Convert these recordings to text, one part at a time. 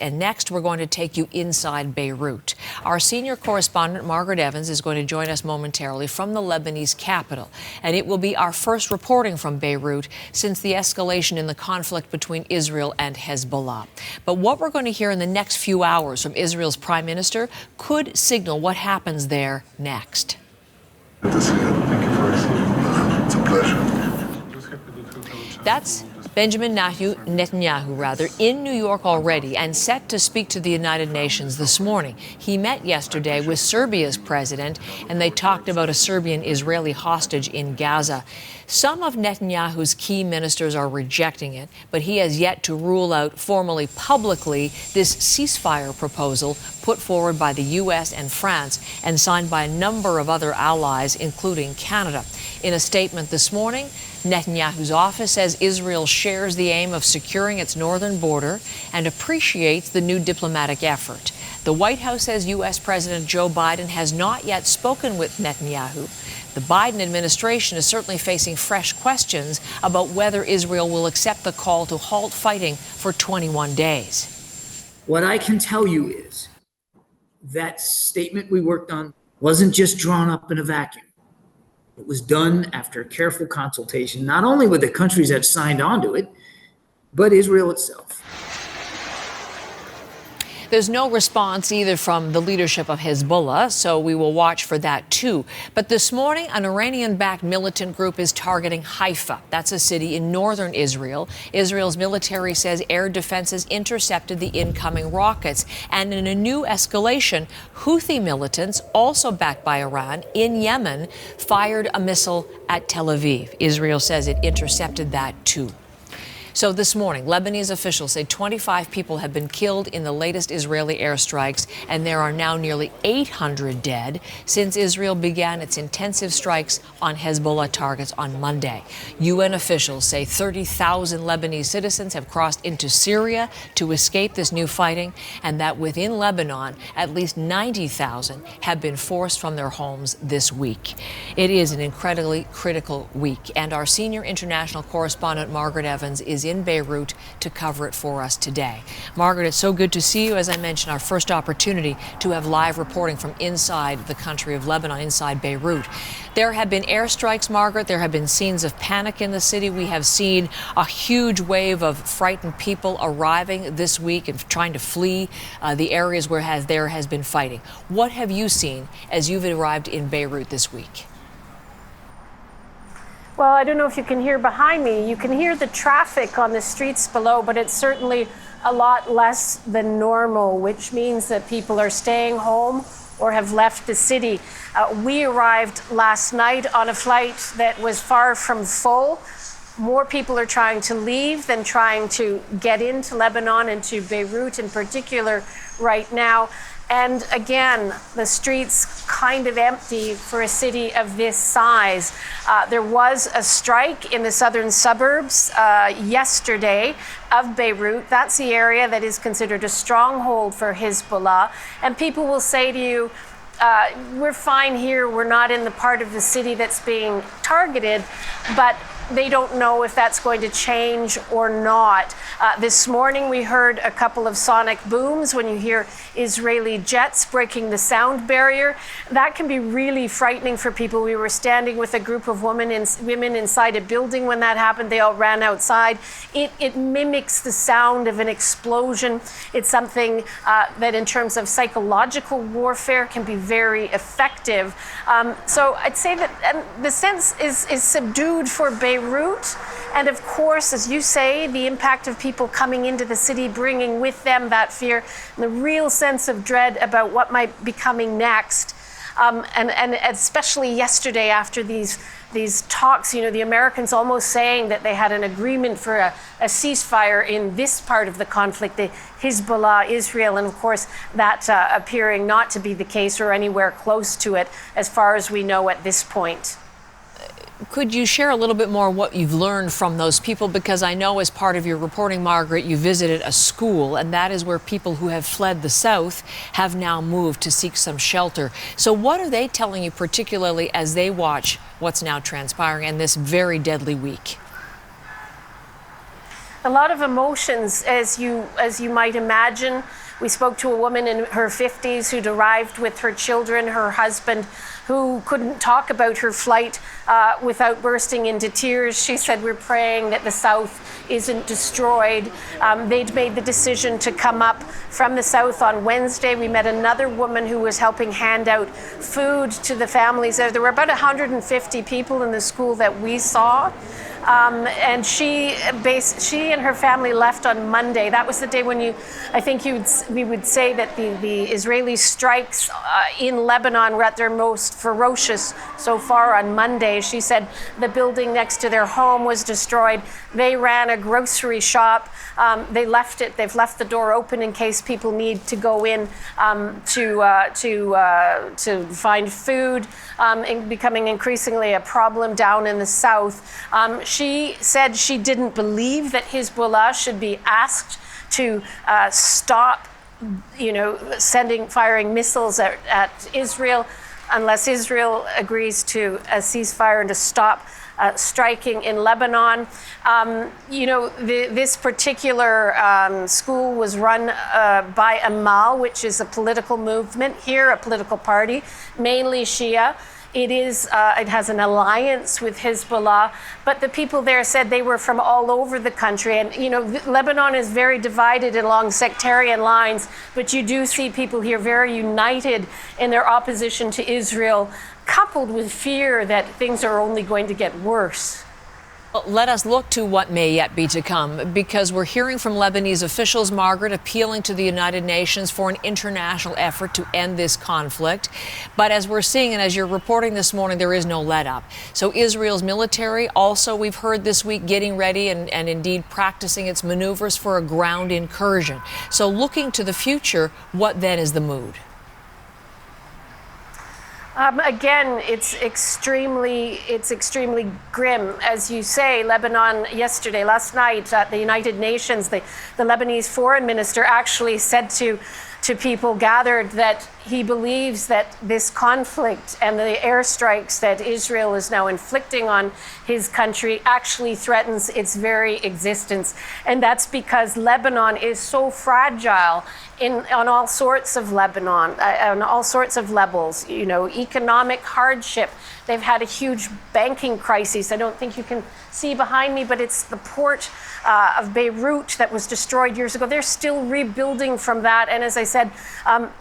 And next, we're going to take you inside Beirut. Our senior correspondent, Margaret Evans, is going to join us momentarily from the Lebanese capital. And it will be our first reporting from Beirut since the escalation in the conflict between Israel and Hezbollah. But what we're going to hear in the next few hours from Israel's prime minister could signal what happens there next. Good to see you. Thank you for receiving me. It's a pleasure. That's Benjamin Netanyahu, in New York already and set to speak to the United Nations this morning. He met yesterday with Serbia's president, and they talked about a Serbian-Israeli hostage in Gaza. Some of Netanyahu's key ministers are rejecting it, but he has yet to rule out formally, publicly, this ceasefire proposal put forward by the U.S. and France and signed by a number of other allies, including Canada. In a statement this morning, Netanyahu's office says Israel shares the aim of securing its northern border and appreciates the new diplomatic effort. The White House says U.S. President Joe Biden has not yet spoken with Netanyahu. The Biden administration is certainly facing fresh questions about whether Israel will accept the call to halt fighting for 21 days. What I can tell you is that statement we worked on wasn't just drawn up in a vacuum. It was done after careful consultation, not only with the countries that signed on to it, but Israel itself. There's no response either from the leadership of Hezbollah, so we will watch for that too. But this morning, an Iranian-backed militant group is targeting Haifa. That's a city in northern Israel. Israel's military says air defenses intercepted the incoming rockets. And in a new escalation, Houthi militants, also backed by Iran, in Yemen, fired a missile at Tel Aviv. Israel says it intercepted that too. So this morning, Lebanese officials say 25 people have been killed in the latest Israeli airstrikes, and there are now nearly 800 dead since Israel began its intensive strikes on Hezbollah targets on Monday. UN officials say 30,000 Lebanese citizens have crossed into Syria to escape this new fighting, and that within Lebanon, at least 90,000 have been forced from their homes this week. It is an incredibly critical week, and our senior international correspondent, Margaret Evans, is in Beirut to cover it for us today. Margaret, it's so good to see you. As I mentioned, our first opportunity to have live reporting from inside the country of Lebanon, inside Beirut. There have been airstrikes, Margaret. There have been scenes of panic in the city. We have seen a huge wave of frightened people arriving this week and trying to flee the areas where there has been fighting. What have you seen as you've arrived in Beirut this week? Well, I don't know if you can hear behind me. You can hear the traffic on the streets below, but it's certainly a lot less than normal, which means that people are staying home or have left the city. We arrived last night on a flight that was far from full. More people are trying to leave than trying to get into Lebanon and to Beirut in particular right now. And again, the streets kind of empty for a city of this size. There was a strike in the southern suburbs yesterday of Beirut. That's the area that is considered a stronghold for Hezbollah. And people will say to you, we're fine here. We're not in the part of the city that's being targeted, but they don't know if that's going to change or not. This morning, we heard a couple of sonic booms when you hear Israeli jets breaking the sound barrier. That can be really frightening for people. We were standing with a group of women inside a building when that happened. They all ran outside. It mimics the sound of an explosion. It's something that in terms of psychological warfare can be very effective. So I'd say that the sense is subdued for Beirut. And of course, as you say, the impact of people coming into the city, bringing with them that fear and the real sense of dread about what might be coming next. And especially yesterday after these talks, you know, the Americans almost saying that they had an agreement for a ceasefire in this part of the conflict, the Hezbollah, Israel, and of course that appearing not to be the case or anywhere close to it as far as we know at this point. Could you share a little bit more what you've learned from those people? Because I know as part of your reporting, Margaret, you visited a school, and that is where people who have fled the south have now moved to seek some shelter. So what are they telling you, particularly as they watch what's now transpiring in this very deadly week? A lot of emotions, as you might imagine. We spoke to a woman in her 50s who'd arrived with her children, her husband, who couldn't talk about her flight without bursting into tears. She said, "We're praying that the south isn't destroyed." They'd made the decision to come up from the south on Wednesday. We met another woman who was helping hand out food to the families. There were about 150 people in the school that we saw. And she and her family left on Monday. That was the day when we would say that the Israeli strikes in Lebanon were at their most ferocious so far on Monday. She said the building next to their home was destroyed. They ran a grocery shop. They left it. They've left the door open in case people need to go in to find food, becoming increasingly a problem down in the south. She said she didn't believe that Hezbollah should be asked to stop, firing missiles at Israel unless Israel agrees to a ceasefire and to stop striking in Lebanon. This particular school was run by Amal, which is a political movement here, a political party, mainly Shia. It has an alliance with Hezbollah, but the people there said they were from all over the country. And, Lebanon is very divided along sectarian lines, but you do see people here very united in their opposition to Israel, coupled with fear that things are only going to get worse. Well, let us look to what may yet be to come, because we're hearing from Lebanese officials, Margaret, appealing to the United Nations for an international effort to end this conflict. But as we're seeing and as you're reporting this morning, there is no let up. So Israel's military also, we've heard this week, getting ready and indeed practicing its maneuvers for a ground incursion. So looking to the future, what then is the mood? Again, it's extremely grim. As you say, Lebanon last night at the United Nations, the Lebanese foreign minister actually said to people gathered that he believes that this conflict and the airstrikes that Israel is now inflicting on his country actually threatens its very existence. And that's because Lebanon is so fragile on all sorts of on all sorts of levels, economic hardship. They've had a huge banking crisis. I don't think you can see behind me, but it's the port of Beirut that was destroyed years ago. They're still rebuilding from that. And as I said,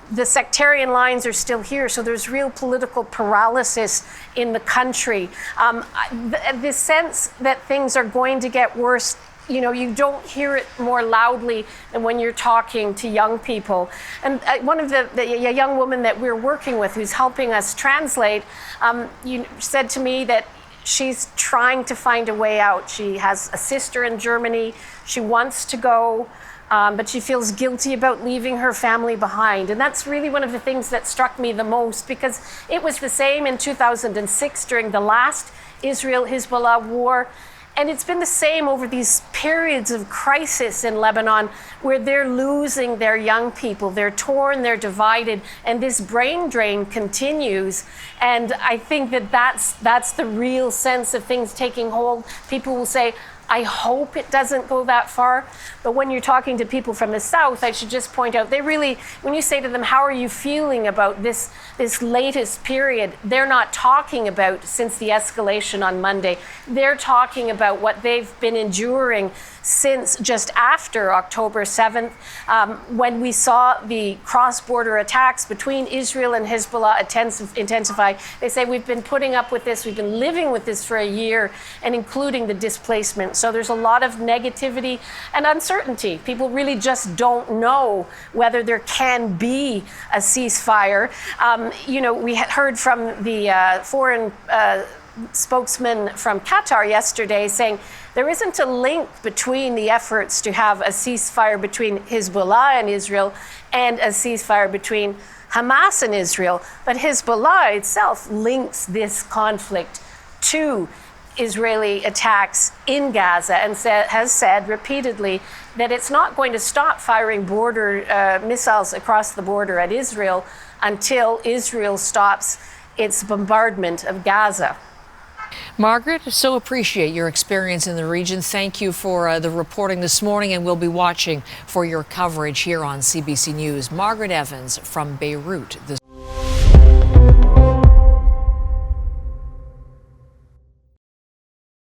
the sectarian lines are still here. So there's real political paralysis in the country. The sense that things are going to get worse, you don't hear it more loudly than when you're talking to young people. And one of a young woman that we're working with who's helping us translate, said to me that she's trying to find a way out. She has a sister in Germany. She wants to go, but she feels guilty about leaving her family behind. And that's really one of the things that struck me the most, because it was the same in 2006 during the last Israel-Hezbollah war. And it's been the same over these periods of crisis in Lebanon where they're losing their young people. They're torn, they're divided, and this brain drain continues. And I think that's the real sense of things taking hold. People will say, I hope it doesn't go that far. But when you're talking to people from the South, I should just point out, when you say to them, how are you feeling about this latest period, they're not talking about since the escalation on Monday. They're talking about what they've been enduring since just after October 7th, when we saw the cross-border attacks between Israel and Hezbollah intensify. They say we've been putting up with this, we've been living with this for a year, and including the displacement. So there's a lot of negativity and uncertainty. People really just don't know whether there can be a ceasefire. We had heard from the foreign spokesman from Qatar yesterday saying there isn't a link between the efforts to have a ceasefire between Hezbollah and Israel and a ceasefire between Hamas and Israel. But Hezbollah itself links this conflict to Israeli attacks in Gaza and has said repeatedly that it's not going to stop firing missiles across the border at Israel until Israel stops its bombardment of Gaza. Margaret, so appreciate your experience in the region. Thank you for the reporting this morning, and we'll be watching for your coverage here on CBC News. Margaret Evans from Beirut this